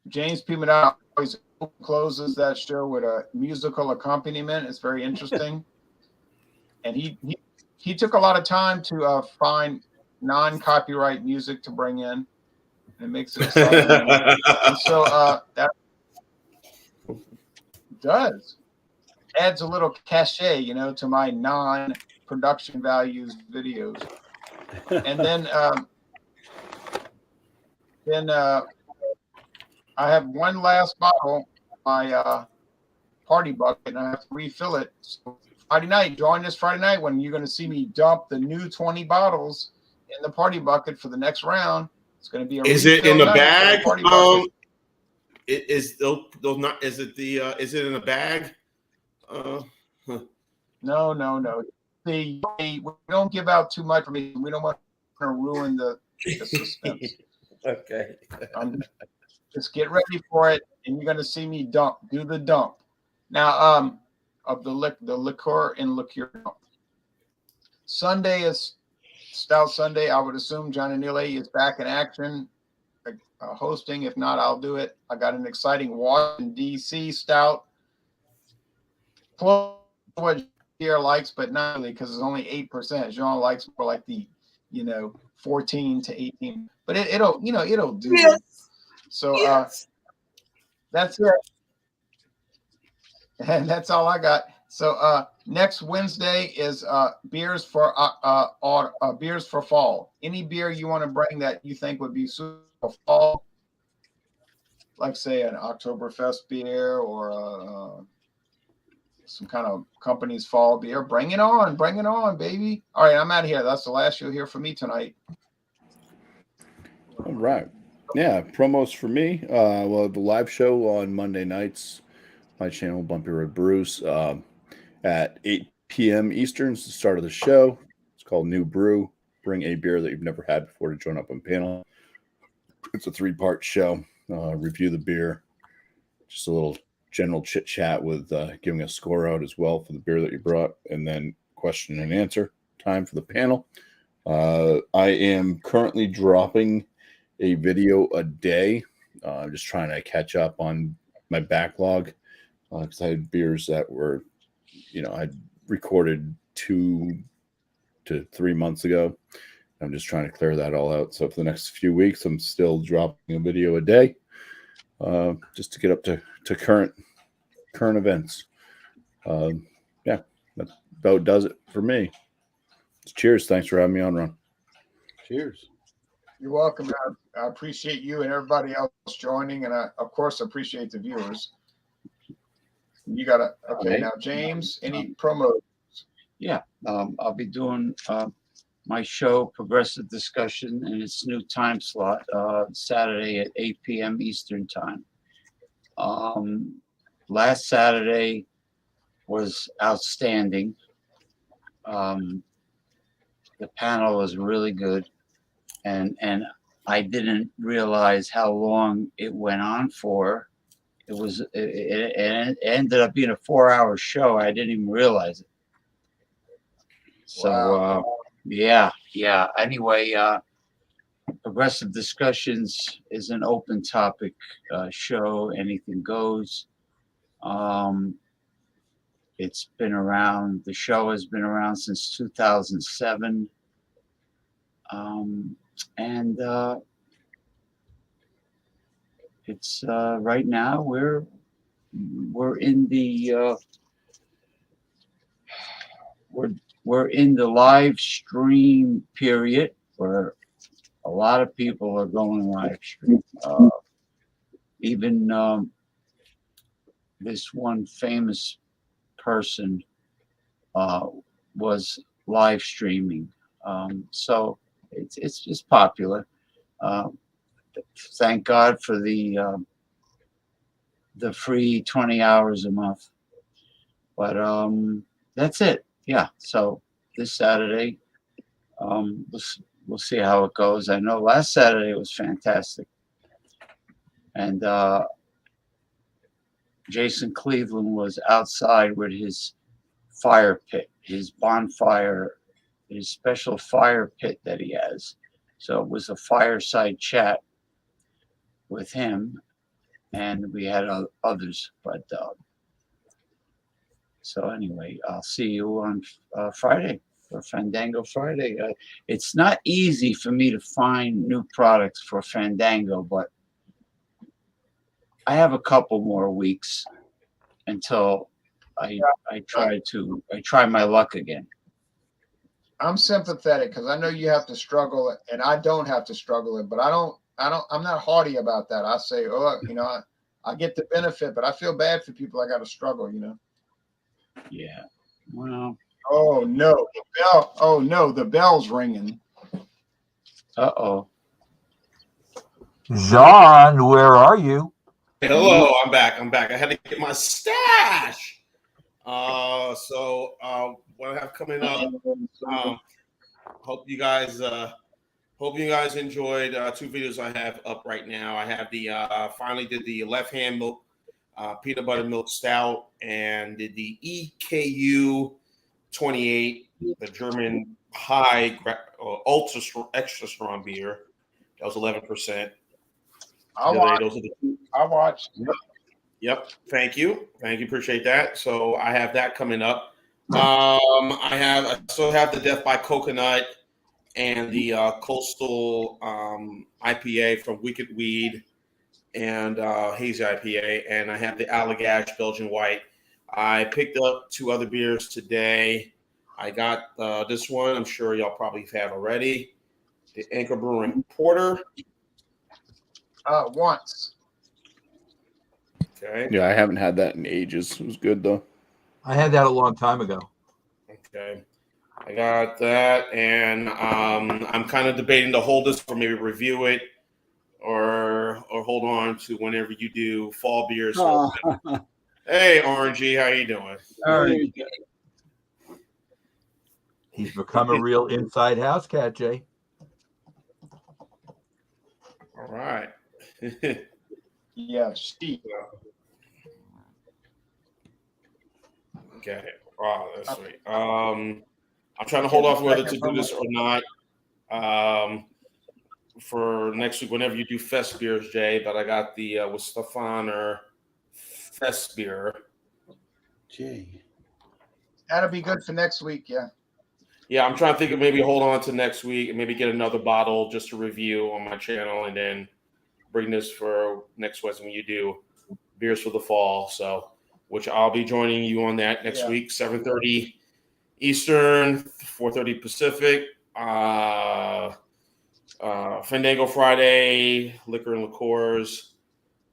James Pimentel always closes that show with a musical accompaniment. It's very interesting. And he took a lot of time to find non-copyright music to bring in. It makes it exciting. And so that does adds a little cachet, you know, to my non-production values videos. And then I have one last bottle, my party bucket, and I have to refill it. So Friday night, join us Friday night when you're going to see me dump the new 20 bottles in the party bucket for the next round. It's going to be a Is it in the bag? Is it in a bag? No. See, we don't give out too much for me. We don't want to ruin the suspense. Okay. Just get ready for it, and you're going to see me do the dump. Now, of the liqueur and liqueur. Sunday is Stout Sunday. I would assume John Anile is back in action, hosting. If not, I'll do it. I got an exciting Washington, D.C. Stout. Close to what Pierre likes, but not really because it's only 8%. Jean likes more like the, 14 to 18. But it'll do. Yes. So that's it. And that's all I got. So next Wednesday is beers for fall. Any beer you want to bring that you think would be suitable for fall, like say an Oktoberfest beer or some kind of company's fall beer, bring it on, baby. All right, I'm out of here. That's the last you'll hear from me tonight. All right. Yeah, promos for me. Well, the live show on Monday nights, my channel, Bumpy Road Brews, at 8 p.m. Eastern is the start of the show. It's called New Brew. Bring a beer that you've never had before to join up on panel. It's a 3-part show. Review the beer. Just a little general chit-chat with giving a score out as well for the beer that you brought, and then question and answer time for the panel. I am currently dropping a video a day. I'm just trying to catch up on my backlog because I had beers that were, I'd recorded 2 to 3 months ago. I'm just trying to clear that all out. So for the next few weeks, I'm still dropping a video a day, just to get up to current events. Yeah, that about does it for me. Cheers. Thanks for having me on, Ron. Cheers. You're welcome. I appreciate you and everybody else joining, and I, of course, appreciate the viewers. You got to, okay, right. Now, James, any promo? Yeah, I'll be doing my show, Progressive Discussion, in its new time slot, Saturday at 8 p.m. Eastern Time. Last Saturday was outstanding. The panel was really good, and I didn't realize how long it went on for. It ended up being a 4-hour show. I didn't even realize it. So Wow. yeah. Anyway, Progressive Discussions is an open topic show. Anything goes. It's been around. The show has been around since 2007. And it's right now we're in the we're in the live stream period where a lot of people are going live stream. Even this one famous person was live streaming. So it's just popular. Thank God for the free 20 hours a month. But that's it. Yeah. So this Saturday, we'll see how it goes. I know last Saturday was fantastic. And Jason Cleveland was outside with his fire pit, his bonfire, his special fire pit that he has. So it was a fireside chat with him, and we had others. But so anyway, I'll see you on Friday for Fandango Friday. It's not easy for me to find new products for Fandango, but I have a couple more weeks until I try my luck again. I'm sympathetic because I know you have to struggle it, and I don't have to struggle it, but I'm not haughty about that. I say, oh, I get the benefit, but I feel bad for people I got to struggle, Yeah. Well. Oh no, the bell. Oh no, the bell's ringing. Uh-oh. John, where are you? Hello, I'm back. I had to get my stash. So what I have coming up. Hope you guys enjoyed 2 videos I have up right now. I have the finally did the left hand milk peanut butter milk stout and did the EKU 28, the German high ultra extra strong beer. That was 11%. I watched. Yep. Thank you. Appreciate that. So I have that coming up. I still have the Death by Coconut and the Coastal IPA from Wicked Weed and Hazy IPA, and I have the Allagash Belgian White. I picked up 2 other beers today. I got this one. I'm sure y'all probably have already. The Anchor Brewing Porter. Once. Okay. Yeah, I haven't had that in ages. It was good though. I had that a long time ago. Okay. I got that, and I'm kind of debating to hold this for maybe review it or hold on to whenever you do fall beers. So, hey, Orangey, how you doing? All right. He's become a real inside house cat, Jay. All right. Yeah, Steve. Okay. Wow, that's sweet. I'm trying to hold off whether to do this or not for next week whenever you do Fest beers, Jay. But I got the with Stefan or Fest beer. Gee. That'll be good for next week. Yeah. Yeah, I'm trying to think of maybe hold on to next week and maybe get another bottle just to review on my channel, and then bring this for next Wednesday when you do beers for the fall. So, which I'll be joining you on that next week, 7:30 Eastern, 4:30 Pacific. Fandango Friday, liquor and liqueurs,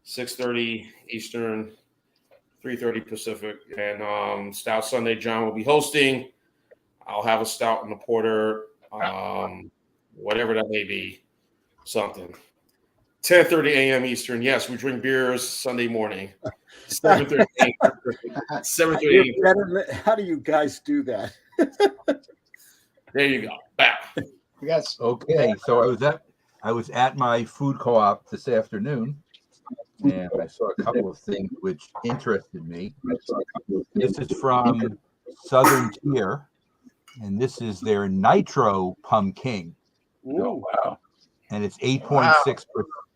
6:30 Eastern, 3:30 Pacific, and Stout Sunday. John will be hosting. I'll have a stout and a porter, whatever that may be, something. 10:30 a.m. Eastern. Yes, we drink beers Sunday morning. 7:30 a.m. 7:30 a.m. How do you guys do that? There you go. Back. Yes. Okay, so I was at my food co-op this afternoon, and I saw a couple of things which interested me. This is from Southern Tier, and this is their Nitro Pumpkin. Oh, wow. And it's 8.6.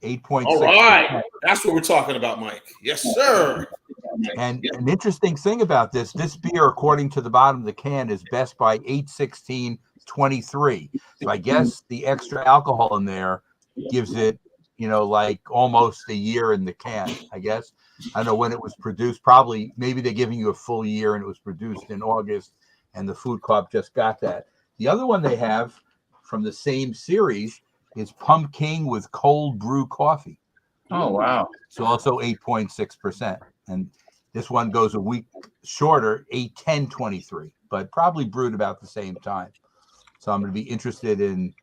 8.6. All right. That's what we're talking about, Mike. Yes, sir. And an interesting thing about this beer, according to the bottom of the can, is best by 8/16/23. So I guess the extra alcohol in there gives it, like almost a year in the can, I guess. I don't know when it was produced. Probably, maybe they're giving you a full year, and it was produced in August, and the food co-op just got that. The other one they have from the same series is Pumpkin with cold brew coffee. Oh, wow. So also 8.6%. And this one goes a week shorter, 8/10/23, but probably brewed about the same time. So I'm going to be interested in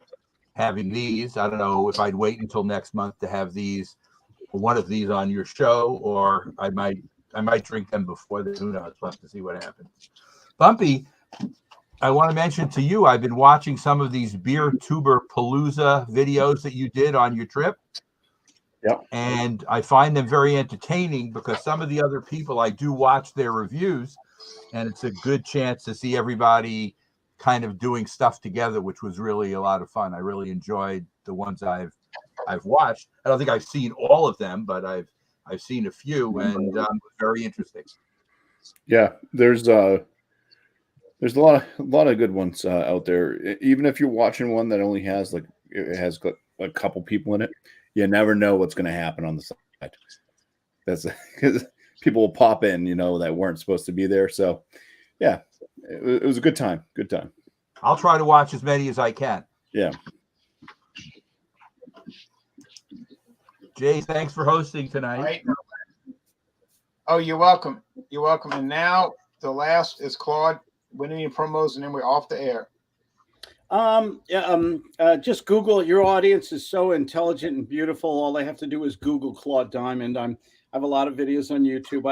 having these. I don't know if I'd wait until next month to have these, one of these on your show, or I might drink them before then. Who knows? We'll have to see what happens. Bumpy, I want to mention to you, I've been watching some of these Beer Tuber Palooza videos that you did on your trip. Yep. And I find them very entertaining because some of the other people, I do watch their reviews, and it's a good chance to see everybody kind of doing stuff together, which was really a lot of fun. I really enjoyed the ones I've watched. I don't think I've seen all of them, but I've seen a few, and very interesting. Yeah, there's a lot of good ones out there. Even if you're watching one that only has it has a couple people in it, you never know what's going to happen on the side. That's because people will pop in, that weren't supposed to be there. So, yeah, it was a good time. Good time. I'll try to watch as many as I can. Yeah. Jay, thanks for hosting tonight. Right. Oh, you're welcome. You're welcome. And now the last is Claude. Winning your promos, and then we're off the air. Just Google it. Your audience is so intelligent and beautiful. All they have to do is Google Claude Diamond. I have a lot of videos on YouTube.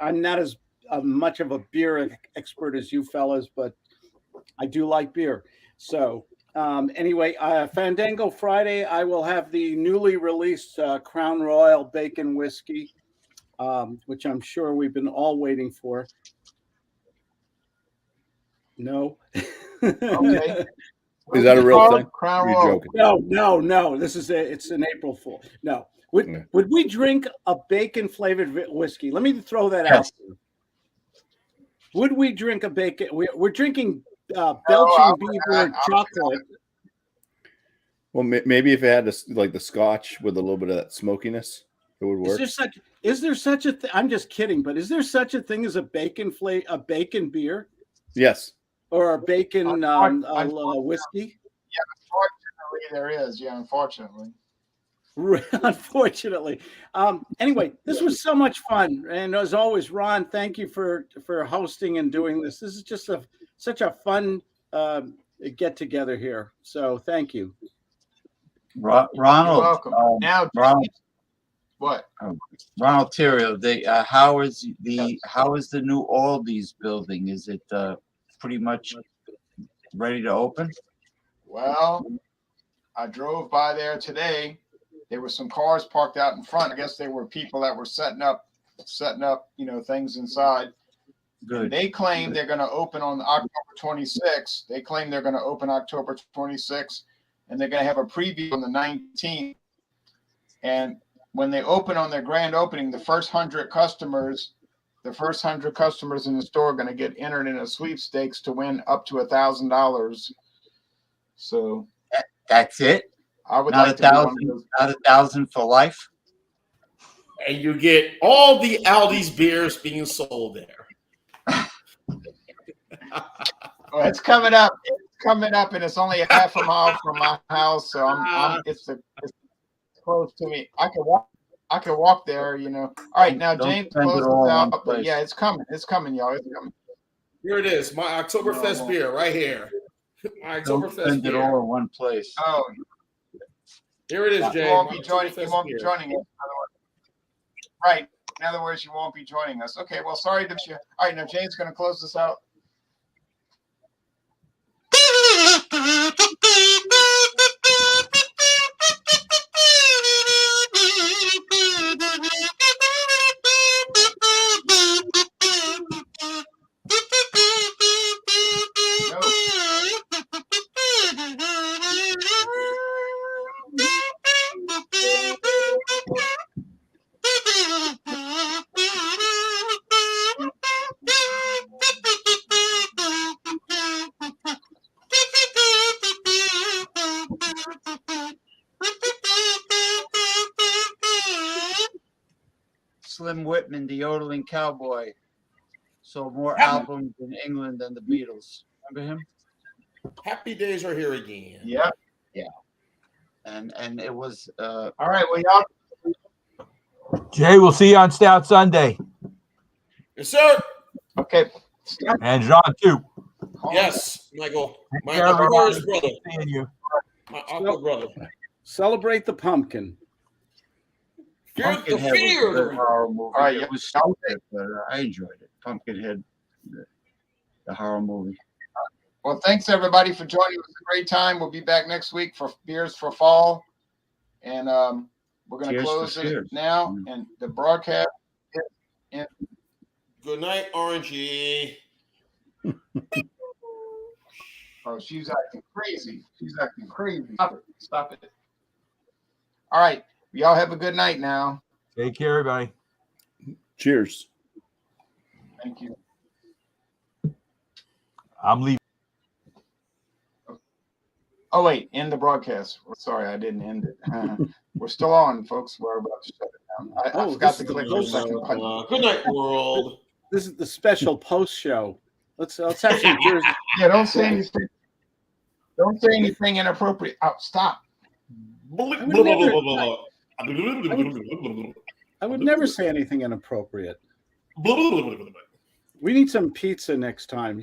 I'm not as much of a beer expert as you fellas, but I do like beer. So anyway, Fandango Friday, I will have the newly released Crown Royal Bacon Whiskey, which I'm sure we've been all waiting for. No. Okay. Is that a real thing? Crown Royal. No. It's an April Fool. No. Would we drink a bacon flavored whiskey? Let me throw that out. Would we drink a bacon? We're drinking Belgian beaver chocolate. Well, maybe if it had the Scotch with a little bit of that smokiness, it would work. Is there such a thing? I'm just kidding, but is there such a thing as a bacon beer? Yes. Or a bacon whiskey? Yeah, unfortunately there is. Yeah, unfortunately. Unfortunately. Anyway, this was so much fun. And as always, Ron, thank you for hosting and doing this. This is just such a fun get together here. So thank you. Ronald. You're welcome. Now, Ronald. What? Ronald Terrio, how is the new Aldi's building? Is it pretty much ready to open? Well, I drove by there today. There were some cars parked out in front. I guess they were people that were setting up, things inside. Good. They claim they're going to open on October 26th. They claim they're going to open October 26th, and they're going to have a preview on the 19th. And when they open on their grand opening, the first 100 customers in the store are going to get entered in a sweepstakes to win up to $1,000. So That's it. I would Not like to be one of 1,000. those. Not 1,000 for life. And you get all the Aldi's beers being sold there. Oh, it's coming up. It's coming up, and it's only a half a mile from my house, so it's close to me. I can walk there, you know. All right, now Don't James spend it closes all in out, one but place. yeah, it's coming, y'all. It's coming. Here it is, my Oktoberfest beer right here. My Don't Oktoberfest spend it beer. all in one place. Oh, Here it is, Jay. you won't my be joining. Oktoberfest You won't be beer. joining us. Right. In other words, you won't be joining us. Okay. Well, sorry to you. All right. Now James going to close this out. Slim Whitman, the yodeling cowboy, sold more albums in England than the Beatles. Remember him? Happy days are here again. Yeah. And it was All right. Well, y'all. Jay, we'll see you on Stout Sunday. Yes, sir. Okay. And John, too. Yes, Michael. My care, everybody. Uncle brother. Seeing you. My uncle brother. Celebrate the pumpkin. Fear the Pumpkinhead was a fear. good horror movie. All right, It was stupid, but I enjoyed it. Pumpkinhead, the horror movie. Well, thanks everybody for joining. It was a great time. We'll be back next week for beers for fall, and we're going to Cheers for close it cheers. now. Mm. And the broadcast. Good night, Orangey. Oh, she's acting crazy. Stop it. All right. Y'all have a good night now. Take care, everybody. Cheers. Thank you. I'm leaving. Oh, wait. End the broadcast. Sorry, I didn't end it. We're still on, folks. We're about to shut it down. I forgot this to is click the the second button. Good night, world. This is the special post show. Let's have some Jersey. Yeah, don't say anything. Don't say anything inappropriate. Oh, stop. I would never say anything inappropriate. We need some pizza next time.